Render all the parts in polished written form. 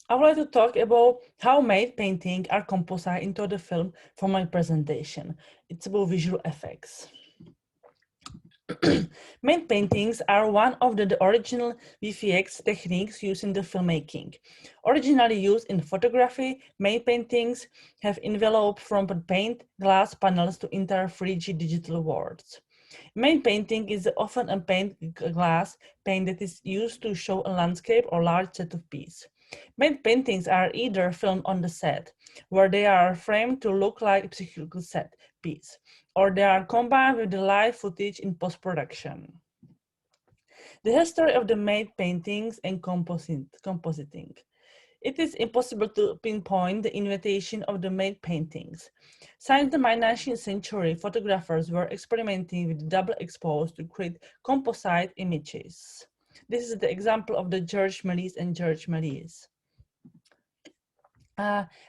I would like to talk about how matte painting are composite into the film for my presentation. It's about visual effects. Matte paintings are one of the original VFX techniques used in the filmmaking. Originally used in photography, matte paintings have enveloped from paint glass panels to entire 3D digital worlds. Matte painting is often a paint glass paint that is used to show a landscape or large set of pieces. Matte paintings are either filmed on the set, where they are framed to look like a psychological set piece, or they are combined with the live footage in post-production. The history of the matte paintings and compositing. It is impossible to pinpoint the invitation of the matte paintings. Since the mid-19th century, photographers were experimenting with double expose to create composite images. This is the example of the George Méliès and George Méliès.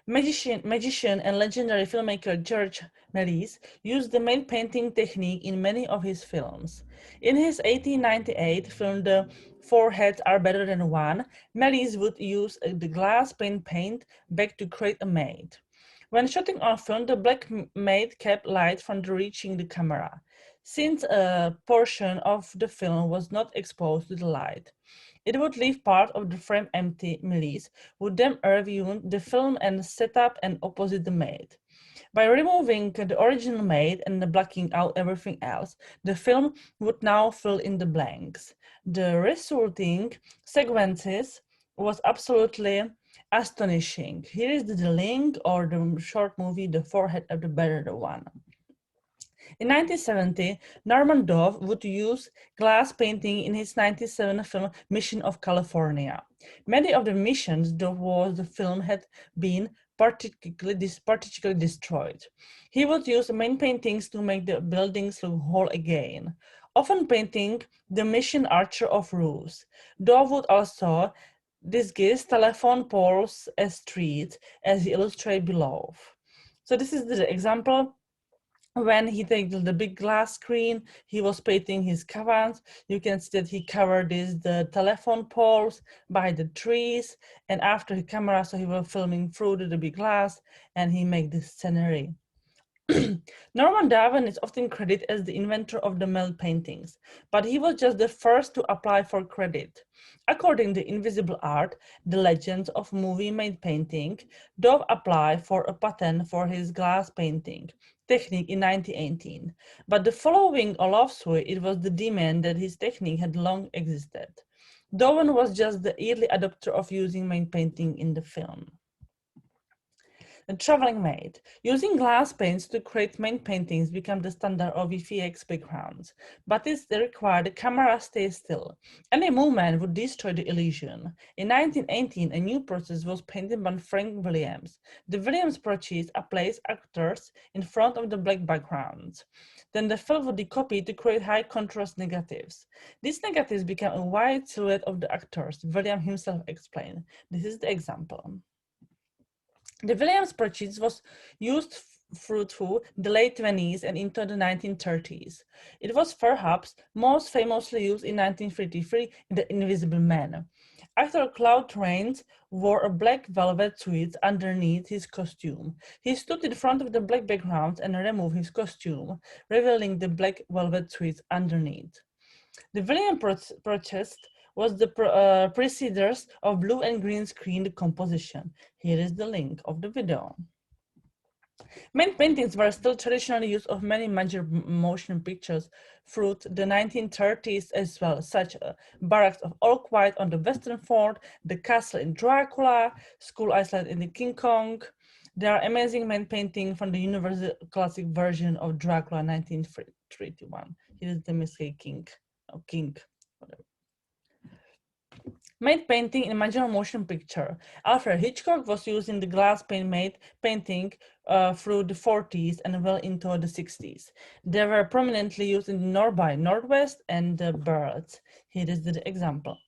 Magician and legendary filmmaker George Méliès used the matte painting technique in many of his films. In his 1898 film The Four Heads Are Better Than One, Méliès would use the glass paint back to create a matte. When shooting on film, the black matte kept light from reaching the camera, since a portion of the film was not exposed to the light. It would leave part of the frame empty. Méliès would then review the film and set up an opposite the matte. By removing the original matte and blacking out everything else, the film would now fill in the blanks. The resulting sequences was absolutely astonishing. Here is the link or the short movie, The Forehead of the Better One. In 1970, Norman Dove would use glass painting in his 1997 film Mission of California. Many of the missions towards the film had been particularly destroyed. He would use main paintings to make the buildings look whole again, often painting the mission archer of roofs. Dove would also disguise telephone poles as streets, as he illustrates below. So this is the example. When he takes the big glass screen, he was painting his caverns. You can see that he covered the telephone poles by the trees, and after the camera, so he was filming through the big glass, and he made this scenery. Norman Darwin is often credited as the inventor of the matte paintings, but he was just the first to apply for credit. According to Invisible Art, the legends of movie matte painting, Dove applied for a patent for his glass painting technique in 1918. But the following lawsuit, it was the demand that his technique had long existed. Darwin was just the early adopter of using matte painting in the film. The traveling matte. Using glass paints to create matte paintings became the standard of VFX backgrounds, but it required the camera stay still. Any movement would destroy the illusion. In 1918, a new process was painted by Frank Williams. The Williams process placed actors in front of the black backgrounds. Then the film would be copied to create high contrast negatives. These negatives became a wide silhouette of the actors, Williams himself explained. This is the example. The Williams process was used through the late 20s and into the 1930s. It was perhaps most famously used in 1933 in The Invisible Man. Actor Claude Rains wore a black velvet suit underneath his costume. He stood in front of the black background and removed his costume, revealing the black velvet suit underneath. The Williams process was the preceders of blue and green screen composition. Here is the link of the video. Matte paintings were still traditionally used of many major motion pictures through the 1930s as well, such as Barracks of All Quiet on the Western Front, The Castle in Dracula, Skull Island in the King Kong. There are amazing matte paintings from the Universal Classic version of Dracula 1931. Here is the Missy King. Whatever. Matte painting in major motion picture. Alfred Hitchcock was using the glass matte painting through the 40s and well into the 60s. They were prominently used in the North by Northwest and the Birds. Here is the example.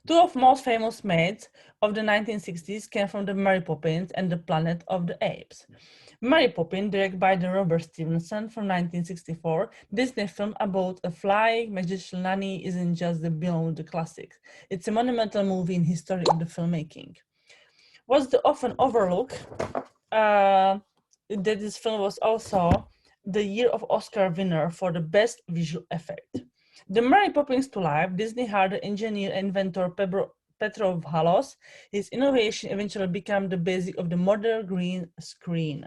Two of most famous myths of the 1960s came from the Mary Poppins and the Planet of the Apes. Mary Poppins, directed by the Robert Stevenson from 1964, Disney film about a flying magician nanny isn't just the beyond the classics. It's a monumental movie in history of the filmmaking. What's the often overlooked that this film was also the year of Oscar winner for the best visual effect. The Mary Poppins to life, Disney hired engineer and inventor Petro Valos. His innovation eventually became the basic of the modern green screen.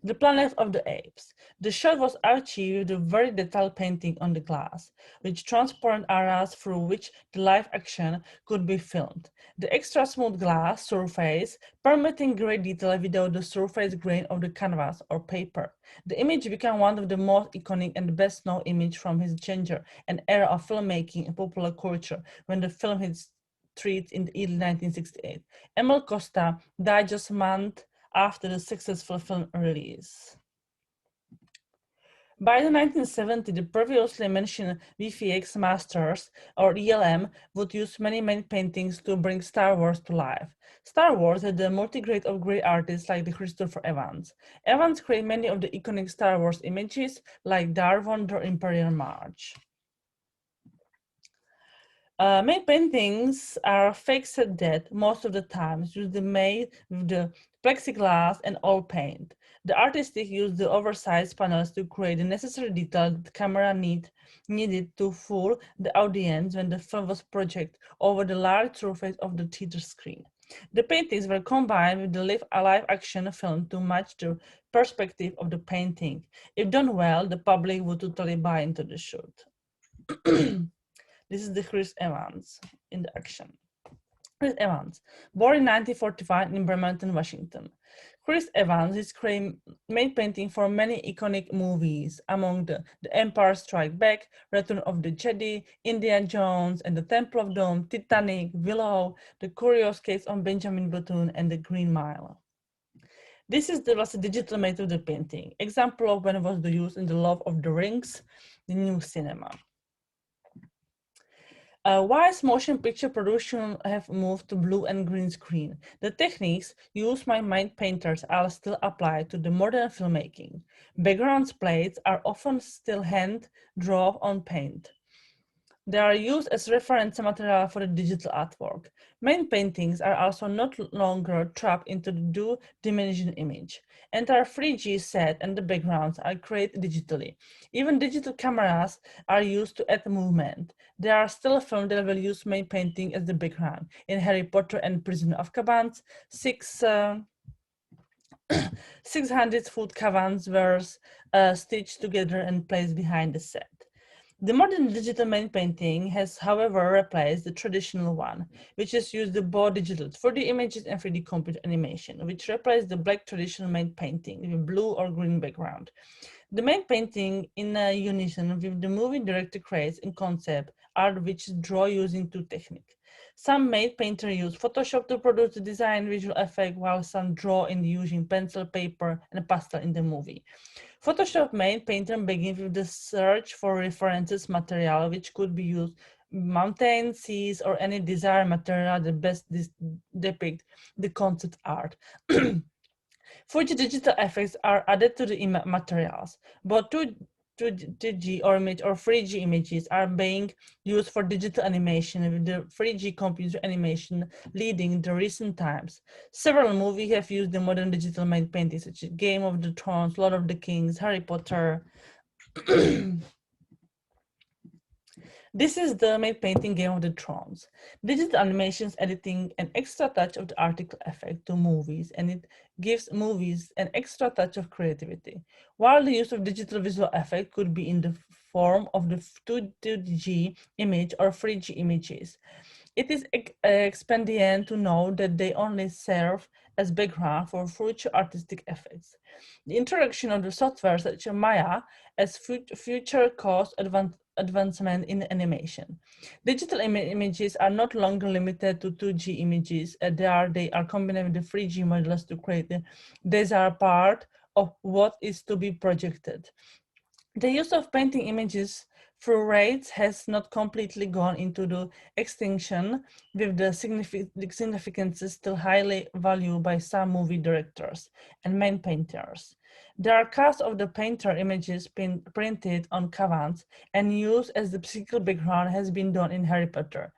The Planet of the Apes. The shot was achieved with a very detailed painting on the glass, with transparent areas through which the live action could be filmed. The extra smooth glass surface permitting great detail without the surface grain of the canvas or paper. The image became one of the most iconic and best known image from his genre, an era of filmmaking and popular culture when the film hit streets in the early 1968. Emil Costa died just a month after the successful film release. By the 1970s, the previously mentioned VFX masters, or ELM, would use many main paintings to bring Star Wars to life. Star Wars had a multi-grade of great artists like the Christopher Evans. Evans created many of the iconic Star Wars images like Darth Vader Imperial March. Main paintings are fake set dead most of the time, usually made with the plexiglass and oil paint. The artistic used the oversized panels to create the necessary detail the camera needed to fool the audience when the film was projected over the large surface of the theater screen. The paintings were combined with the live action film to match the perspective of the painting. If done well, the public would totally buy into the shoot. This is the Chris Evans in the action. Chris Evans, born in 1945 in Bremerton, Washington. Chris Evans is made painting for many iconic movies, among the Empire Strikes Back, Return of the Jedi, Indiana Jones and the Temple of Doom, Titanic, Willow, The Curious Case of Benjamin Button, and The Green Mile. This was a digital made of the painting, example of when it was used in The Lord of the Rings, the new cinema. Whilst motion picture production have moved to blue and green screen, the techniques used by main painters are still applied to the modern filmmaking. Background plates are often still hand-drawn on paint. They are used as reference material for the digital artwork. Main paintings are also no longer trapped into the two-dimensional image. Entire 3D set and the backgrounds are created digitally. Even digital cameras are used to add movement. There are still films that will use main painting as the background. In Harry Potter and Prisoner of Azkaban, 600-foot caverns were stitched together and placed behind the set. The modern digital main painting has, however, replaced the traditional one, which is used both digital 4D images and 3D computer animation, which replaced the black traditional main painting with blue or green background. The main painting in unison with the movie director creates in concept art which draw using two techniques. Some main painters use Photoshop to produce the design visual effect, while some draw in using pencil, paper, and pastel in the movie. Photoshop main painter begins with the search for references material, which could be used mountains, seas, or any desired material that best depict the concept art. 4G digital effects are added to the materials, but 2G or 3G images are being used for digital animation, with the 3G computer animation leading the recent times. Several movies have used the modern digital main paintings, such as Game of the Thrones, Lord of the Kings, Harry Potter. This is the main painting Game of the Thrones. Digital animations editing an extra touch of the article effect to movies, and it gives movies an extra touch of creativity. While the use of digital visual effect could be in the form of the 2G image or 3G images, it is expedient to know that they only serve as background for future artistic effects. The introduction of the software such as Maya as future cost advancement in animation. Digital images are not longer limited to 2G images. They are combined with the 3G models to create the desired part of what is to be projected. The use of painting images through rates has not completely gone into the extinction, with the significance still highly valued by some movie directors and main painters. There are casts of the painter images printed on cavans and used as the physical background has been done in Harry Potter.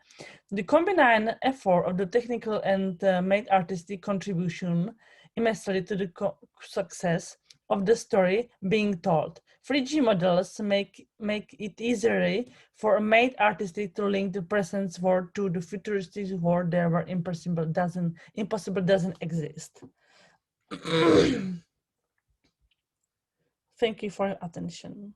The combined effort of the technical and made artistic contribution immensely to the success of the story being told. 3D models make it easier for a made artistic to link the present world to the futuristic world there where impossible doesn't exist. Thank you for your attention.